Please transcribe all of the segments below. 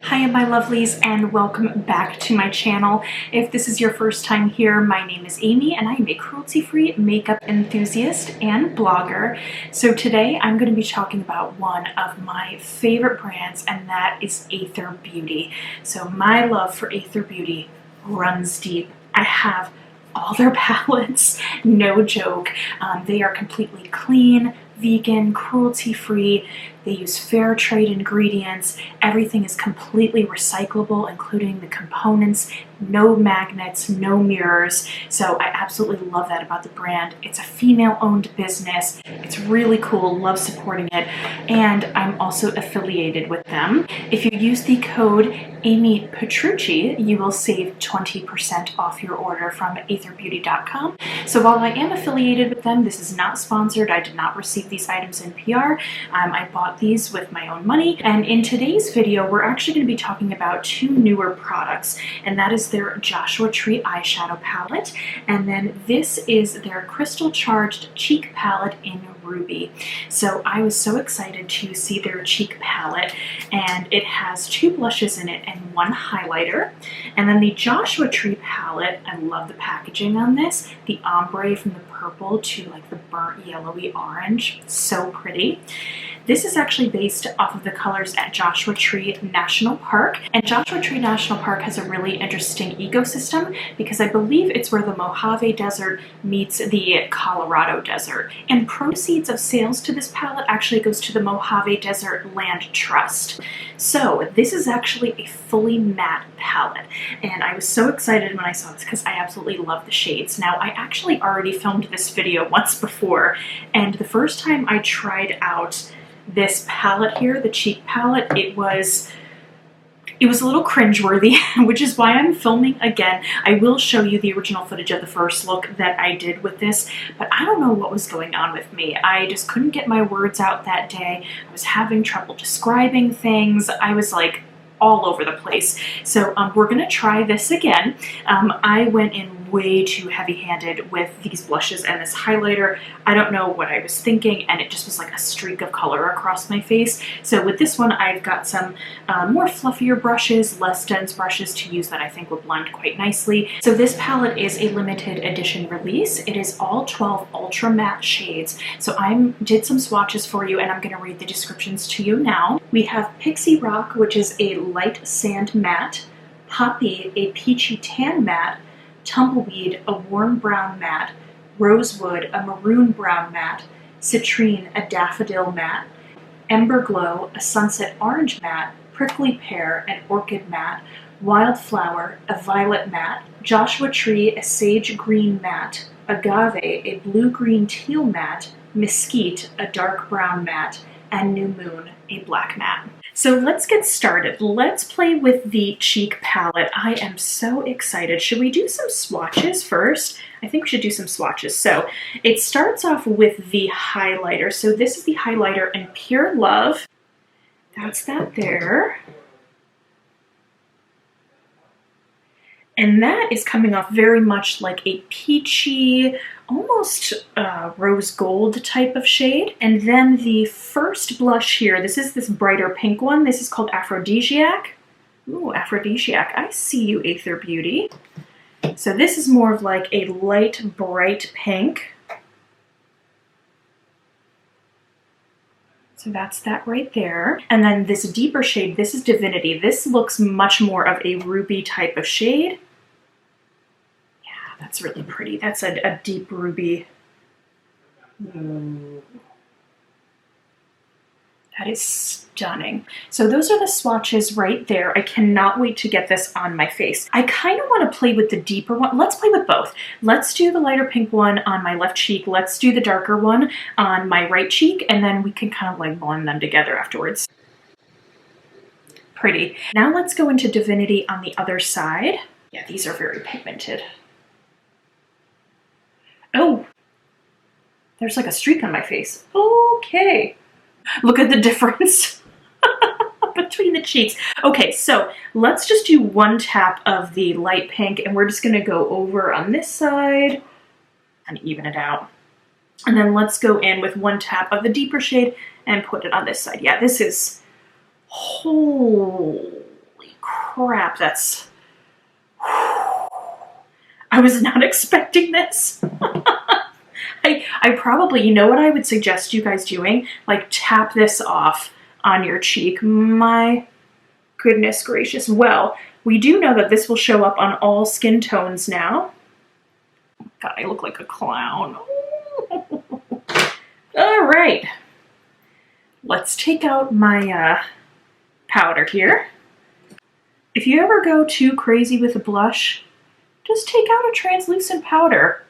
Hiya my lovelies and welcome back to my channel. If this is your first time here, my name is Amy and I am a cruelty-free makeup enthusiast and blogger. So today I'm going to be talking about one of my favorite brands, and that is Aether Beauty. So my love for Aether Beauty runs deep. I have all their palettes, no joke. They are completely clean, vegan, cruelty-free. They use fair trade ingredients. Everything is completely recyclable, including the components. No magnets, no mirrors. So I absolutely love that about the brand. It's a female-owned business. It's really cool. Love supporting it. And I'm also affiliated with them. If you use the code AMYPETRUCCI, you will save 20% off your order from aetherbeauty.com. So while I am affiliated with them, this is not sponsored. I did not receive these items in PR. I bought these with my own money. And in today's video, we're actually going to be talking about two newer products, and that is their Joshua Tree eyeshadow palette, and then this is their Crystal Charged Cheek Palette in Ruby. So I was so excited to see their cheek palette, and it has two blushes in it and one highlighter. And then the Joshua Tree palette, I love the packaging on this. The ombre from the purple to like the burnt yellowy orange, so pretty. This is actually based off of the colors at Joshua Tree National Park. And Joshua Tree National Park has a really interesting ecosystem because I believe it's where the Mojave Desert meets the Colorado Desert. And proceeds of sales to this palette actually goes to the Mojave Desert Land Trust. So this is actually a fully matte palette. And I was so excited when I saw this because I absolutely love the shades. Now, I actually already filmed this video once before, and the first time I tried out this palette here, the cheek palette, it was a little cringeworthy, which is why I'm filming again. I will show you the original footage of the first look that I did with this, but I don't know what was going on with me. I just couldn't get my words out that day. I was having trouble describing things. I was like all over the place. So we're gonna try this again. I went in way too heavy-handed with these blushes and this highlighter. I don't know what I was thinking, and it just was like a streak of color across my face. So with this one, I've got some more fluffier brushes, less dense brushes to use that I think will blend quite nicely. So this palette is a limited edition release. It is all 12 ultra matte shades. So I did some swatches for you, and I'm gonna read the descriptions to you now. We have Pixie Rock, which is a light sand matte, Poppy, a peachy tan matte, Tumbleweed, a warm brown matte, Rosewood, a maroon brown matte, Citrine, a daffodil matte, Ember Glow, a sunset orange matte, Prickly Pear, an orchid matte, Wildflower, a violet matte, Joshua Tree, a sage green matte, Agave, a blue-green teal matte, Mesquite, a dark brown matte, and New Moon, a black matte. So let's get started. Let's play with the cheek palette. I am so excited. Should we do some swatches first? I think we should do some swatches. So it starts off with the highlighter. So this is the highlighter in Pure Love. That's that there. And that is coming off very much like a peachy, almost rose gold type of shade. And then the first blush here, this is this brighter pink one. This is called Aphrodisiac. Ooh, Aphrodisiac. I see you, Aether Beauty. So this is more of like a light, bright pink. So that's that right there. And then this deeper shade, this is Divinity. This looks much more of a ruby type of shade. Yeah, that's really pretty. That's a deep ruby. Ooh. That is stunning. So those are the swatches right there. I cannot wait to get this on my face. I kind of want to play with the deeper one. Let's play with both. Let's do the lighter pink one on my left cheek. Let's do the darker one on my right cheek, and then we can kind of like blend them together afterwards. Pretty. Now let's go into Divinity on the other side. Yeah, these are very pigmented. Oh, there's like a streak on my face. Okay. Look at the difference between the cheeks. Okay, so let's just do one tap of the light pink, and we're just gonna go over on this side and even it out. And then let's go in with one tap of the deeper shade and put it on this side. Yeah, this is, holy crap, that's... I was not expecting this. I probably, you know what I would suggest you guys doing? Like tap this off on your cheek. My goodness gracious. Well, we do know that this will show up on all skin tones now. God, I look like a clown. All right. Let's take out my powder here. If you ever go too crazy with a blush, just take out a translucent powder.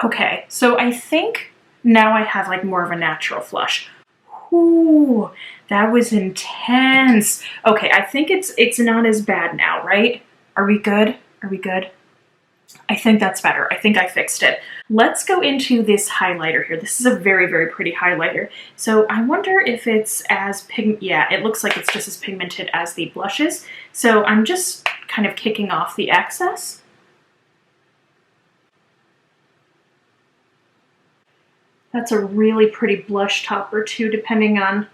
Okay, so I think now I have like more of a natural flush. Ooh, that was intense. Okay, I think it's not as bad now, right? Are we good? Are we good? I think that's better. I think I fixed it. Let's go into this highlighter here. This is a very, very pretty highlighter. So I wonder if it's as yeah, it looks like it's just as pigmented as the blushes. So I'm just kind of kicking off the excess. That's a really pretty blush topper too, depending on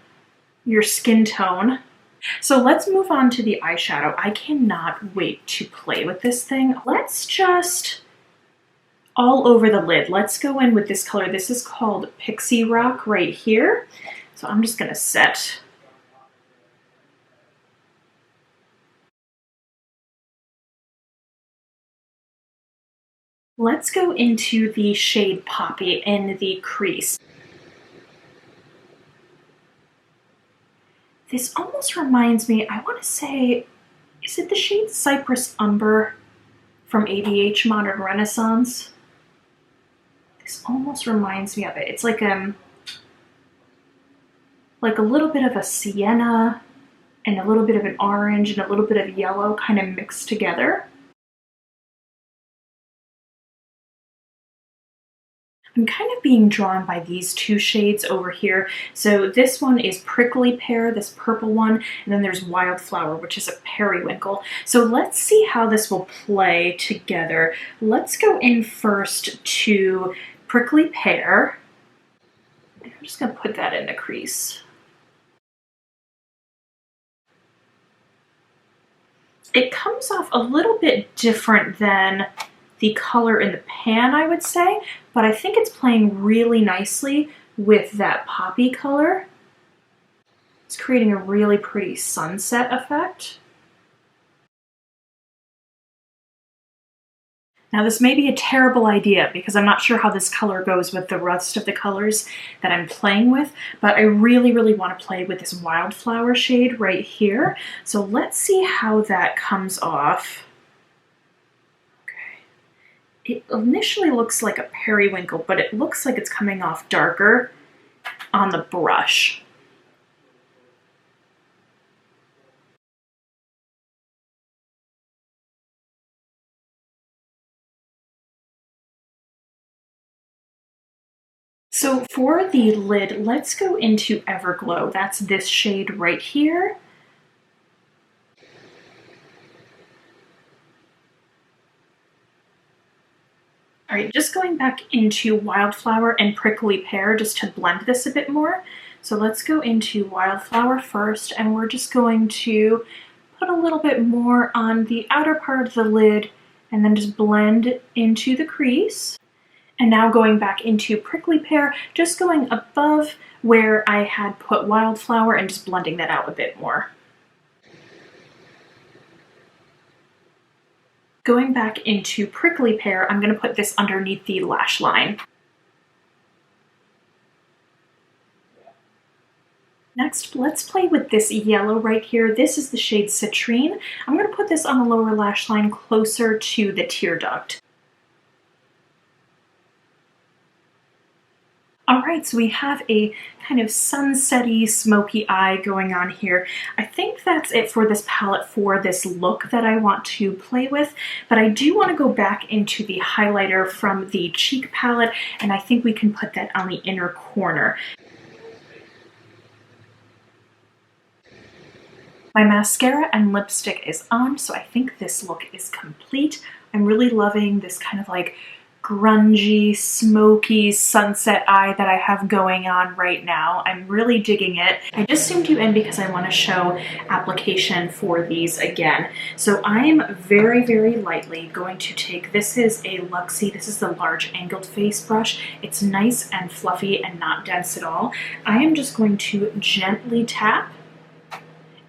your skin tone. So let's move on to the eyeshadow. I cannot wait to play with this thing. Let's just, all over the lid, let's go in with this color. This is called Pixie Rock right here. So I'm just gonna set. Let's go into the shade Poppy in the crease. This almost reminds me, I want to say, is it the shade Cypress Umber from ABH Modern Renaissance? This almost reminds me of it. It's like a little bit of a sienna and a little bit of an orange and a little bit of yellow kind of mixed together. I'm kind of being drawn by these two shades over here. So this one is Prickly Pear, this purple one, and then there's Wildflower, which is a periwinkle. So let's see how this will play together. Let's go in first to Prickly Pear. I'm just gonna put that in the crease. It comes off a little bit different than the color in the pan, I would say, but I think it's playing really nicely with that poppy color. It's creating a really pretty sunset effect. Now this may be a terrible idea because I'm not sure how this color goes with the rest of the colors that I'm playing with, but I really, really want to play with this Wildflower shade right here. So let's see how that comes off. It initially looks like a periwinkle, but it looks like it's coming off darker on the brush. So for the lid, let's go into Everglow. That's this shade right here. All right, just going back into Wildflower and Prickly Pear just to blend this a bit more. So let's go into Wildflower first, and we're just going to put a little bit more on the outer part of the lid and then just blend into the crease. And now going back into Prickly Pear, just going above where I had put Wildflower and just blending that out a bit more. Going back into Prickly Pear, I'm going to put this underneath the lash line. Next, let's play with this yellow right here. This is the shade Citrine. I'm going to put this on the lower lash line closer to the tear duct. All right, so we have a kind of sunsetty, smoky eye going on here. I think that's it for this palette for this look that I want to play with, but I do want to go back into the highlighter from the cheek palette, and I think we can put that on the inner corner. My mascara and lipstick is on, so I think this look is complete. I'm really loving this kind of like grungy, smoky sunset eye that I have going on right now. I'm really digging it. I just zoomed you in because I want to show application for these again. So I am very, very lightly going to take, this is a Luxie, this is the large angled face brush. It's nice and fluffy and not dense at all. I am just going to gently tap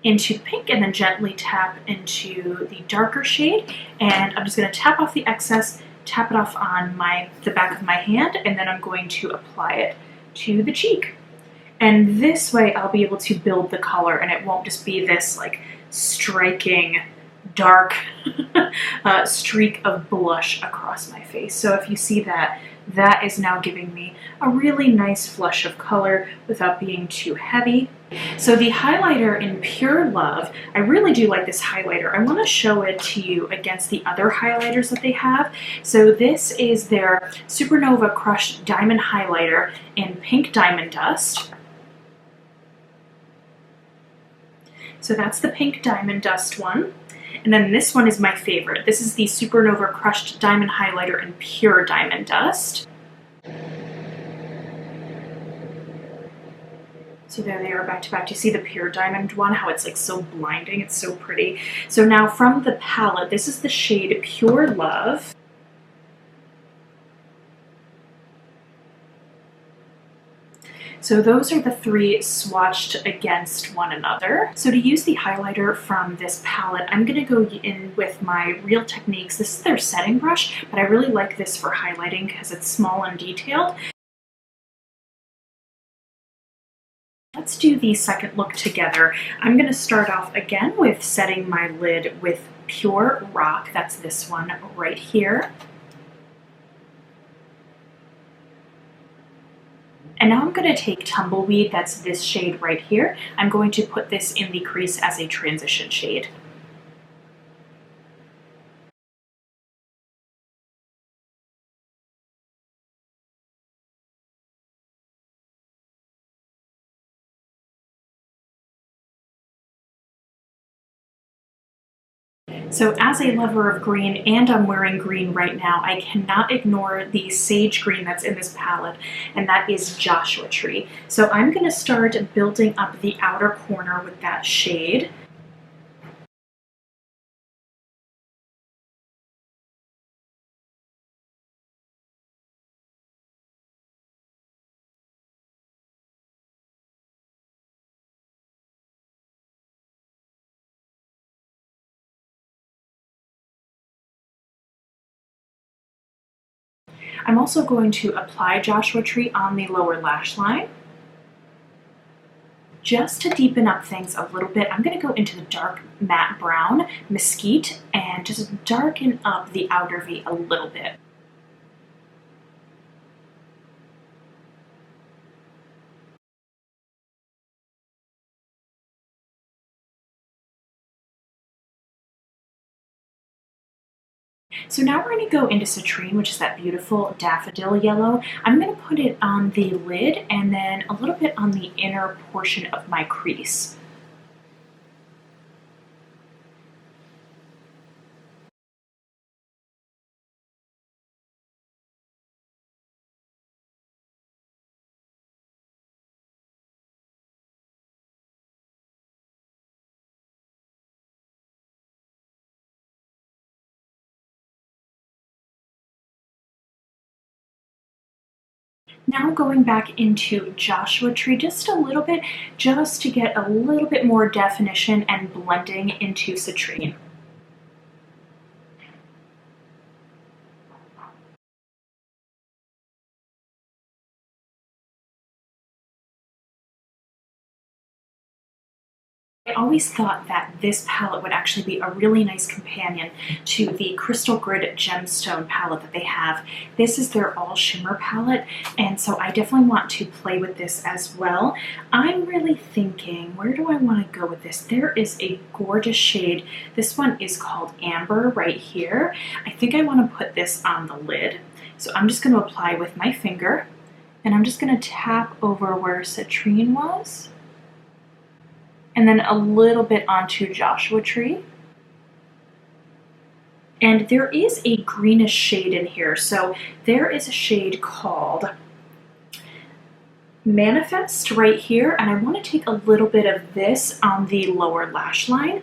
into pink and then gently tap into the darker shade, and I'm just going to tap off the excess, tap it off on the back of my hand, and then I'm going to apply it to the cheek. And this way I'll be able to build the color and it won't just be this like striking dark streak of blush across my face. So if you see that, that is now giving me a really nice flush of color without being too heavy. So the highlighter in Pure Love, I really do like this highlighter. I want to show it to you against the other highlighters that they have. So this is their Supernova Crushed Diamond Highlighter in Pink Diamond Dust. So that's the Pink Diamond Dust one. And then this one is my favorite. This is the Supernova Crushed Diamond Highlighter in Pure Diamond Dust. So there they are back to back. You see the Pure Diamond one, how it's like so blinding, it's so pretty. So now from the palette, this is the shade Pure Love. So those are the three swatched against one another. So to use the highlighter from this palette, I'm going to go in with my Real Techniques. This is their setting brush, but I really like this for highlighting because it's small and detailed. Let's do the second look together. I'm going to start off again with setting my lid with Pure Rock. That's this one right here. And now I'm going to take Tumbleweed, that's this shade right here. I'm going to put this in the crease as a transition shade. So as a lover of green, and I'm wearing green right now, I cannot ignore the sage green that's in this palette, and that is Joshua Tree. So I'm going to start building up the outer corner with that shade. I'm also going to apply Joshua Tree on the lower lash line. Just to deepen up things a little bit, I'm going to go into the dark matte brown Mesquite and just darken up the outer V a little bit. So now we're going to go into Citrine, which is that beautiful daffodil yellow. I'm going to put it on the lid and then a little bit on the inner portion of my crease. Now going back into Joshua Tree just a little bit, just to get a little bit more definition and blending into Citrine. I always thought that this palette would actually be a really nice companion to the Crystal Grid Gemstone palette that they have. This is their all shimmer palette, and so I definitely want to play with this as well. I'm really thinking, where do I want to go with this? There is a gorgeous shade. This one is called Amber right here. I think I want to put this on the lid. So I'm just going to apply with my finger, and I'm just going to tap over where Citrine was, and then a little bit onto Joshua Tree. And there is a greenish shade in here. So there is a shade called Manifest right here, and I want to take a little bit of this on the lower lash line.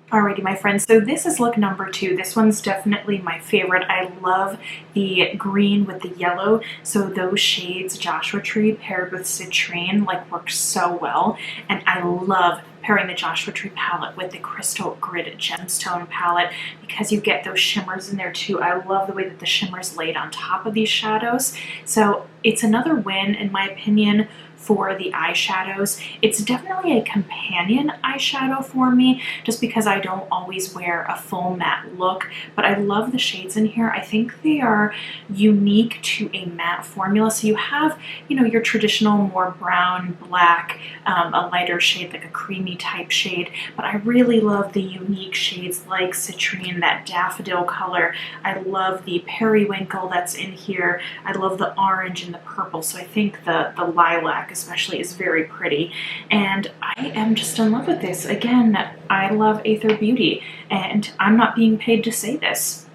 Alrighty, my friends, so this is look number 2. This one's definitely my favorite. I love the green with the yellow. So those shades, Joshua Tree paired with Citrine, like work so well. And I love pairing the Joshua Tree palette with the Crystal Grid Gemstone palette because you get those shimmers in there too. I love the way that the shimmers laid on top of these shadows. So it's another win, in my opinion, for the eyeshadows. It's definitely a companion eyeshadow for me just because I don't always wear a full matte look, but I love the shades in here. I think they are unique to a matte formula. So you have, you know, your traditional more brown, black, a lighter shade like a creamy type shade, but I really love the unique shades like Citrine, that daffodil color. I love the periwinkle that's in here. I love the orange and the purple. So I think the lilac especially is very pretty, and I am just in love with this. Again, I love Aether Beauty, and I'm not being paid to say this,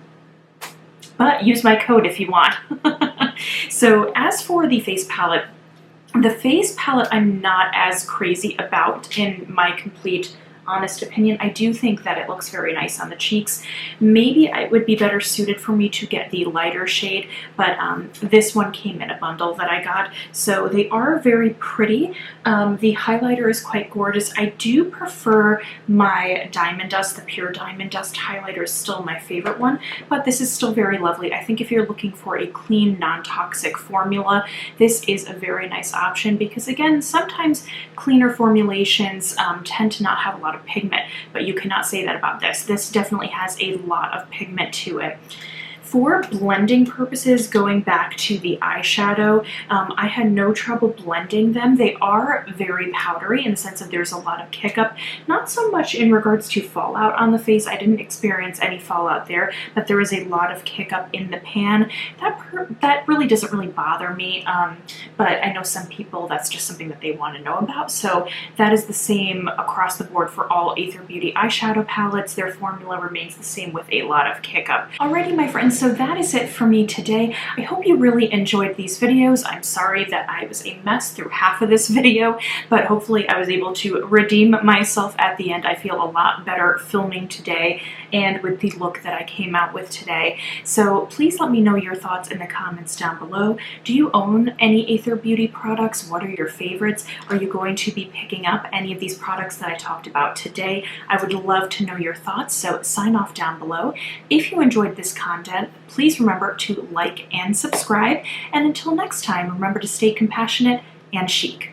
but use my code if you want. So as for the face palette I'm not as crazy about, in my complete honest opinion. I do think that it looks very nice on the cheeks. Maybe it would be better suited for me to get the lighter shade, but this one came in a bundle that I got, so they are very pretty. The highlighter is quite gorgeous. I do prefer my Diamond Dust. The Pure Diamond Dust highlighter is still my favorite one, but this is still very lovely. I think if you're looking for a clean, non-toxic formula, this is a very nice option because, again, sometimes cleaner formulations tend to not have a lot of pigment, but you cannot say that about this. This definitely has a lot of pigment to it. For blending purposes, going back to the eyeshadow, I had no trouble blending them. They are very powdery in the sense that there's a lot of kick up. Not so much in regards to fallout on the face. I didn't experience any fallout there, but there is a lot of kick up in the pan. That really doesn't really bother me, but I know some people, that's just something that they want to know about. So that is the same across the board for all Aether Beauty eyeshadow palettes. Their formula remains the same with a lot of kick up. Alrighty, my friends, so that is it for me today. I hope you really enjoyed these videos. I'm sorry that I was a mess through half of this video, but hopefully I was able to redeem myself at the end. I feel a lot better filming today and with the look that I came out with today. So please let me know your thoughts in the comments down below. Do you own any Aether Beauty products? What are your favorites? Are you going to be picking up any of these products that I talked about today? I would love to know your thoughts, so sign off down below. If you enjoyed this content, please remember to like and subscribe. And until next time, remember to stay compassionate and chic.